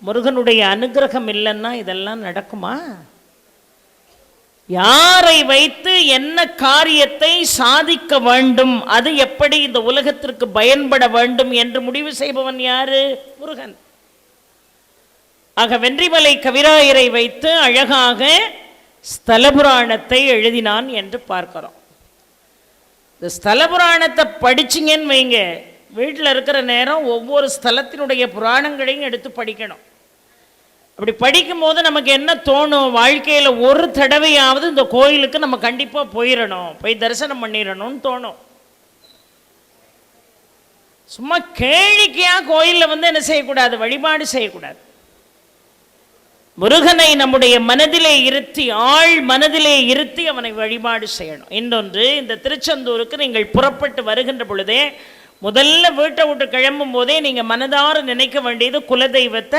முருகனுடைய அனுகிரகம் இல்லைன்னா இதெல்லாம் நடக்குமா? யாரை வைத்து என்ன காரியத்தை சாதிக்க வேண்டும், அது எப்படி இந்த உலகத்திற்கு பயன்பட வேண்டும் என்று முடிவு செய்பவன் யாரு? முருகன். ஆக வென்றிமலை கவிராயரை வைத்து அழகாக ஸ்தலபுராணத்தை எழுதினான் என்று பார்க்கிறோம். இந்த ஸ்தலபுராணத்தை படிச்சிங்கன்னு வைங்க, வீட்டில் இருக்கிற நேரம் ஒவ்வொரு ஸ்தலத்தினுடைய புராணங்களையும் எடுத்து படிக்கணும். அப்படி படிக்கும்போது நமக்கு என்ன தோணும், வாழ்க்கையில் ஒரு தடவையாவது இந்த கோயிலுக்கு நம்ம கண்டிப்பாக போயிடணும், போய் தரிசனம் பண்ணிடணும்னு தோணும். சும்மா கேளிக்கையாக கோயிலில் வந்து என்ன செய்யக்கூடாது, வழிபாடு செய்யக்கூடாது. முருகனை நம்முடைய மனதிலே இருத்தி, ஆள் மனதிலே இருத்தி அவனை வழிபாடு செய்யணும். இன்னொன்று, இந்த திருச்செந்தூருக்கு நீங்கள் புறப்பட்டு வருகின்ற பொழுதே முதல்ல வீட்டை விட்டு கிளம்பும் போதே நீங்கள் மனதார நினைக்க வேண்டியது குலதெய்வத்தை.